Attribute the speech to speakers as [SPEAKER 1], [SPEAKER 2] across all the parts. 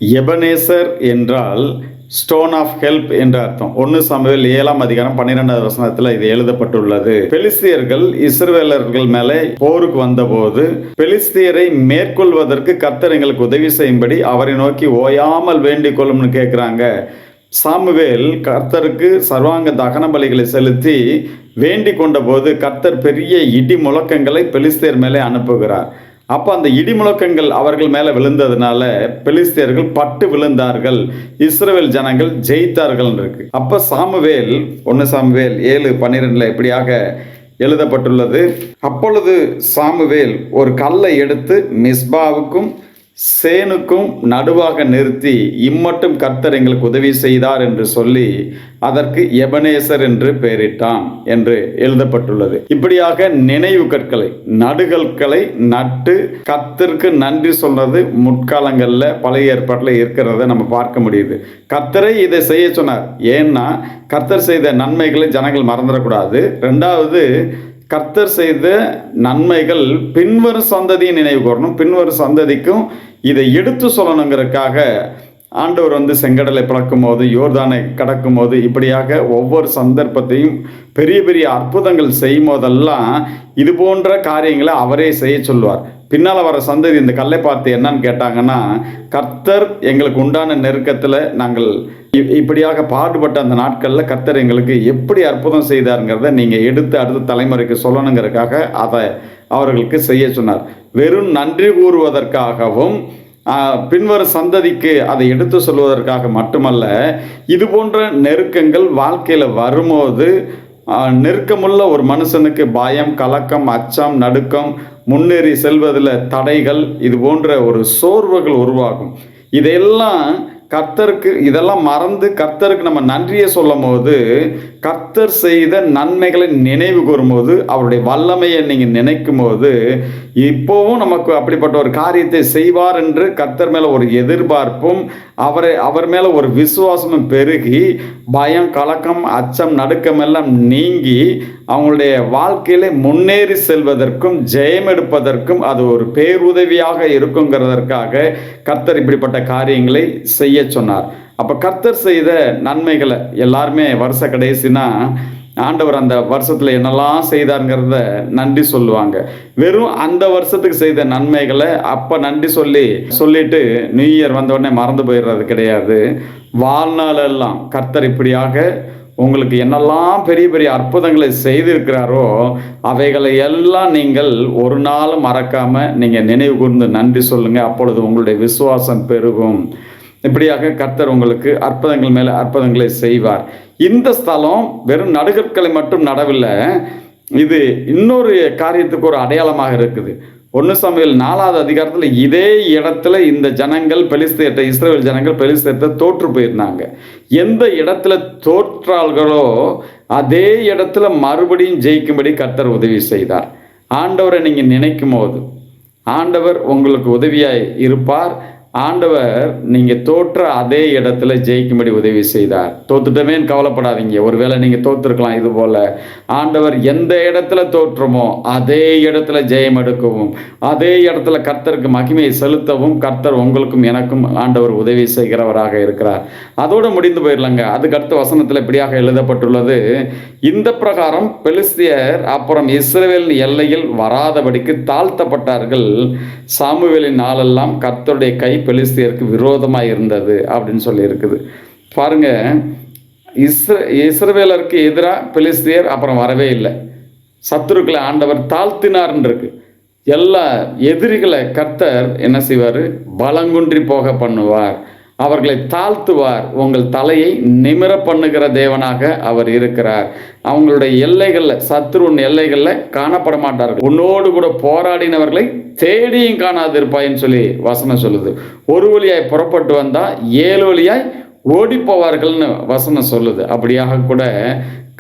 [SPEAKER 1] எபனேசர் என்றால் stone of help என்ற அர்த்தம். 1 சாமுவேல் 7ஆம் அதிகாரம் 12வது வசனத்தில் இது எழுதப்பட்டுள்ளது. பெலிஸ்தியர்கள் இஸ்ரவேலர்கள் மேலே போருக்கு வந்தபோது பெலிஸ்தியரை மேற்கொள்வதற்கு கர்த்தர் எங்களுக்கு உதவி செய்யும்படி அவரை நோக்கி ஓயாமல் வேண்டிக் கொள்ளும்னு கேட்குறாங்க. சாமுவேல் கர்த்தருக்கு சர்வாங்க தகன பலிகளை செலுத்தி வேண்டிக் கொண்ட போது கர்த்தர் பெரிய இடி முழக்கங்களை பெலிஸ்தியர் மேலே அனுப்புகிறார். அப்போ அந்த இடி முழக்கங்கள் அவர்கள் மேலே விழுந்ததுனால பெலிஸ்தியர்கள் பட்டு விழுந்தார்கள், இஸ்ரவேல் ஜனங்கள் ஜெயித்தார்கள் இருக்கு. அப்போ சாமுவேல் 1 சாமுவேல் 7:12 இப்படியாக எழுதப்பட்டுள்ளது. அப்பொழுது சாமுவேல் ஒரு கல்லை எடுத்து மிஸ்பாவுக்கும் சேனுக்கும் நடுவாக நிறுத்தி இம்மட்டும் கர்த்தர் எங்களுக்கு உதவி செய்தார் என்று சொல்லி அதற்கு எபனேசர் என்று பெயரிட்டான் என்று எழுதப்பட்டுள்ளது. இப்படியாக நினைவு கற்களை நடுகற்களை நட்டு கர்த்தருக்கு நன்றி சொல்றது முற்காலங்களில் பழைய ஏற்பாட்டில் இருக்கிறத நம்ம பார்க்க முடியுது. கர்த்தரை இதை செய்ய சொன்னார். ஏன்னா கர்த்தர் செய்த நன்மைகளை ஜனங்கள் மறந்துடக்கூடாது. 2வது, கர்த்தர் செய்த நன்மைகள் பின்வரும் சந்ததியை நினைவு கூறணும். பின்வரும் சந்ததிக்கும் இதை எடுத்து சொல்லணுங்கிறதுக்காக ஆண்டவர் செங்கடலை பிளக்கும் போது, யோர்தானை கடக்கும் போது, இப்படியாக ஒவ்வொரு சந்தர்ப்பத்தையும் பெரிய பெரிய அற்புதங்கள் செய்யும் போதெல்லாம் இது போன்ற காரியங்களை அவரே செய்ய சொல்லுவார். பின்னால் வர சந்ததி இந்த கல்லை பார்த்து என்னன்னு கேட்டாங்கன்னா, கர்த்தர் எங்களுக்கு உண்டான நெருக்கத்தில் நாங்கள் இப்படியாக பாடுபட்ட அந்த நாட்களில் கர்த்தர் எங்களுக்கு எப்படி அற்புதம் செய்தாருங்கிறத நீங்கள் எடுத்து அடுத்த தலைமுறைக்கு சொல்லணுங்கிறதுக்காக அதை அவர்களுக்கு செய்ய சொன்னார். வெறும் நன்றி கூறுவதற்காகவும் பின்வரும் சந்ததிக்கு அதை எடுத்து சொல்வதற்காக மட்டுமல்ல, இது போன்ற நெருக்கங்கள் வாழ்க்கையில் வரும்போது நெருக்கமுள்ள ஒரு மனுஷனுக்கு பயம், கலக்கம், அச்சம், நடுக்கம், முன்னேறி செல்வதில் தடைகள், இது போன்ற ஒரு சோர்வுகள் உருவாகும். இதையெல்லாம் கர்த்தருக்கு இதெல்லாம் மறந்து கர்த்தருக்கு நம்ம நன்றியை சொல்லும் போது, கர்த்தர் செய்த நன்மைகளை நினைவு கூறும்போது, அவருடைய வல்லமையை நீங்கள் நினைக்கும் போது, இப்போவும் நமக்கு அப்படிப்பட்ட ஒரு காரியத்தை செய்வார் என்று கர்த்தர் மேலே ஒரு எதிர்பார்ப்பும் அவர் மேலே ஒரு விசுவாசமும் பெருகி பயம், கலக்கம், அச்சம், நடுக்கம் எல்லாம் நீங்கி அவங்களுடைய வாழ்க்கையில முன்னேறி செல்வதற்கும் ஜெயம் எடுப்பதற்கும் அது ஒரு பேருதவியாக இருக்குங்கிறதற்காக கர்த்தர் இப்படிப்பட்ட காரியங்களை செய்ய சொன்னார். அப்போ கர்த்தர் செய்த நன்மைகளை எல்லாருமே வருஷ கடைசினா ஆண்டவர் அந்த வருஷத்தில் என்னெல்லாம் செய்தாருங்கிறத நன்றி சொல்லுவாங்க. வெறும் அந்த வருஷத்துக்கு செய்த நன்மைகளை அப்போ நன்றி சொல்லிட்டு நியூ இயர் வந்தோடனே மறந்து போயிடுறது கிடையாது. வாழ்நாளெல்லாம் கர்த்தர் இப்படியாக உங்களுக்கு என்னெல்லாம் பெரிய பெரிய அற்புதங்களை செய்திருக்கிறாரோ அவைகளை எல்லாம் நீங்கள் ஒரு நாளும் மறக்காமல் நீங்கள் நினைவு கூர்ந்து நன்றி சொல்லுங்கள். அப்பொழுது உங்களுடைய விசுவாசம் பெருகும். இப்படியாக கர்த்தர் உங்களுக்கு அற்புதங்கள் மேலே அற்புதங்களை செய்வார். இந்த ஸ்தலம் வெறும் நடுகற்களை மட்டும் நடவில்லை, இது இன்னொரு காரியத்துக்கு ஒரு அடையாளமாக இருக்குது. 1 சாமுவேல் 4வது அதிகாரத்தில் இதே இடத்துல இந்த ஜனங்கள் பெலிஸ்தியர்ட்ட, இஸ்ரவேல் ஜனங்கள் பெலிஸ்தியர்ட்ட தோற்று போயிருந்தாங்க. எந்த இடத்துல தோற்றார்களோ அதே இடத்துல மறுபடியும் ஜெயிக்கும்படி கர்த்தர் உதவி செய்தார். ஆண்டவரை நீங்கள் நினைக்கும் போது ஆண்டவர் உங்களுக்கு உதவியாய் இருப்பார். ஆண்டவர் நீங்கள் தோற்ற அதே இடத்துல ஜெயிக்கும்படி உதவி செய்தார். தோத்துட்டமேன்னு கவலைப்படாதீங்க. ஒருவேளை நீங்கள் தோற்றுருக்கலாம். இது போல ஆண்டவர் எந்த இடத்துல தோற்றுமோ அதே இடத்துல ஜெயம் எடுக்கவும், அதே இடத்துல கர்த்தருக்கு மகிமையை செலுத்தவும் கர்த்தர் உங்களுக்கும் எனக்கும் ஆண்டவர் உதவி செய்கிறவராக இருக்கிறார். அதோடு முடிந்து போயிடலாங்க. அதுக்கு அடுத்த வசனத்தில் இப்படியாக எழுதப்பட்டுள்ளது, இந்த பிரகாரம் பெலிஸ்தியர் அப்புறம் இஸ்ரவேல் எல்லையில் வராதபடிக்கு தாழ்த்தப்பட்டார்கள். சாமுவேலின் நாளெல்லாம் கர்த்தருடைய கை பெலிஸ்தியருக்கு விரோதமாக இருந்தது அப்படின்னு சொல்லி இருக்குது. பாருங்க, இஸ்ரவேலருக்கு எதிராக பெலிஸ்தியர் அப்புறம் வரவே இல்லை. சத்துருக்களை ஆண்டவர் தாழ்த்தினார்ன்னு இருக்கு. எல்லா எதிரிகளை கர்த்தர் என்ன செய்வார்? பலங்குன்றி போக பண்ணுவார், அவர்களை தாழ்த்துவார். உங்கள் தலையை நிமிர பண்ணுகிற தேவனாக அவர் இருக்கிறார். அவங்களுடைய எல்லைகளில், சத்ருவின் எல்லைகளில் காணப்பட மாட்டார்கள். உன்னோடு கூட போராடினவர்களை தேடியும் காணாதிருப்பாயின்னு சொல்லி வசனம் சொல்லுது. ஒரு வழியாய் புறப்பட்டு வந்தால் 7 வழியாய் ஓடி போவார்கள்னு வசனம் சொல்லுது. அப்படியாக கூட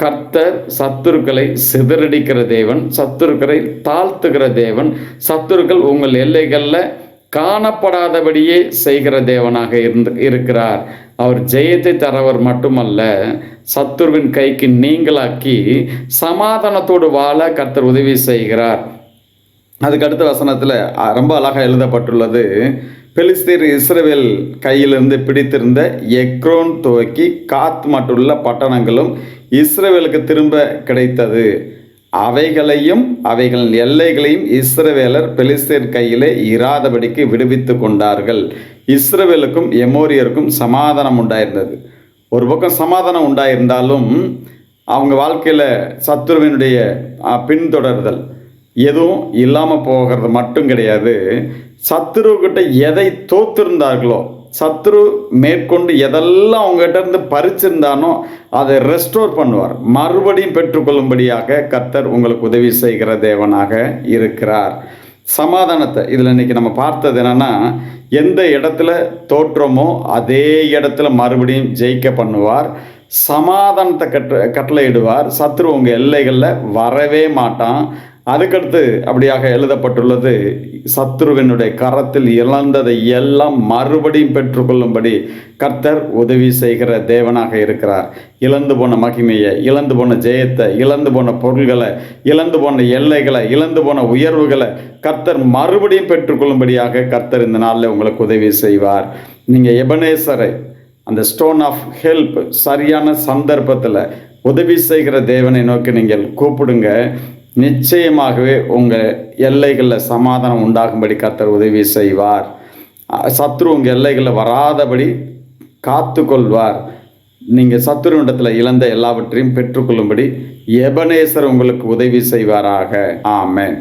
[SPEAKER 1] கர்த்தர் சத்துருக்களை சிதறடிக்கிற தேவன், சத்துருக்களை தாழ்த்துகிற தேவன், சத்துருக்கள் உங்கள் எல்லைகளில் காணப்படாதபடியே செய்கிற தேவனாக இருக்கிறார். அவர் ஜெயத்தை தரவர் மட்டுமல்ல, சத்துருவின் கைக்கு நீங்களாக்கி சமாதானத்தோடு வாழ கர்த்தர் உதவி செய்கிறார். அதுக்கு அடுத்த வசனத்தில் ரொம்ப அழகாக எழுதப்பட்டுள்ளது, பெலிஸ்தீர் இஸ்ரவேல் கையிலிருந்து பிடித்திருந்த எக்ரோன் துவக்கி காத் மட்டுள்ள பட்டணங்களும் இஸ்ரவேலுக்கு திரும்ப கிடைத்தது. அவைகளையும் அவைகளின் எல்லைகளையும் இஸ்ரவேலர் பெலிஸ்தீர் கையிலே இராதபடிக்கு விடுவித்து கொண்டார்கள். இஸ்ரவேலுக்கும் எமோரியருக்கும் சமாதானம் உண்டாயிருந்தது. ஒரு பக்கம் சமாதானம் உண்டாயிருந்தாலும் அவங்க வாழ்க்கையில் சத்துருவினுடைய பின்தொடர்தல் எதுவும் இல்லாமல் போகிறது மட்டும் கிடையாது. சத்துருக்கிட்ட எதை தோத்திருந்தார்களோ, சத்துரு மேற்கொண்டு எதெல்லாம் அவங்ககிட்ட இருந்து பறிச்சிருந்தானோ அதை ரெஸ்டோர் பண்ணுவார். மறுபடியும் பெற்றுக்கொள்ளும்படியாக கர்த்தர் உங்களுக்கு உதவி செய்கிற தேவனாக இருக்கிறார். சமாதானத்தை இதில் இன்றைக்கி நம்ம பார்த்தது என்னென்னா, எந்த இடத்துல தோற்றமோ அதே இடத்துல மறுபடியும் ஜெயிக்க பண்ணுவார். சமாதானத்தை கட்டளையிடுவார். சத்துரு உங்கள் எல்லைகளில் வரவே மாட்டான். அதுக்கடுத்து அப்படியாக எழுதப்பட்டுள்ளது, சத்துருவினுடைய கரத்தில் இழந்ததை எல்லாம் மறுபடியும் பெற்றுக்கொள்ளும்படி கர்த்தர் உதவி செய்கிற தேவனாக இருக்கிறார். இழந்து போன மகிமையை, இழந்து போன ஜெயத்தை, இழந்து போன பொருள்களை, இழந்து போன எல்லைகளை, இழந்து போன உயர்வுகளை கர்த்தர் மறுபடியும் பெற்றுக்கொள்ளும்படியாக கர்த்தர் இந்த நாளில் உங்களுக்கு உதவி செய்வார். நீங்கள் எபனேசரை, அந்த ஸ்டோன் ஆஃப் ஹெல்ப், சரியான சந்தர்ப்பத்தில் உதவி செய்கிற தேவனை நோக்கி நீங்கள் கூப்பிடுங்க. நிச்சயமாகவே உங்கள் எல்லைகளில் சமாதானம் உண்டாகும்படி கர்த்தர் உதவி செய்வார். சத்ரு உங்கள் எல்லைகளில் வராதபடி காத்து கொள்வார். நீங்கள் சத்துருவிடத்தில் இழந்த எல்லாவற்றையும் பெற்றுக்கொள்ளும்படி எபனேசர் உங்களுக்கு உதவி செய்வாராக. ஆமென்.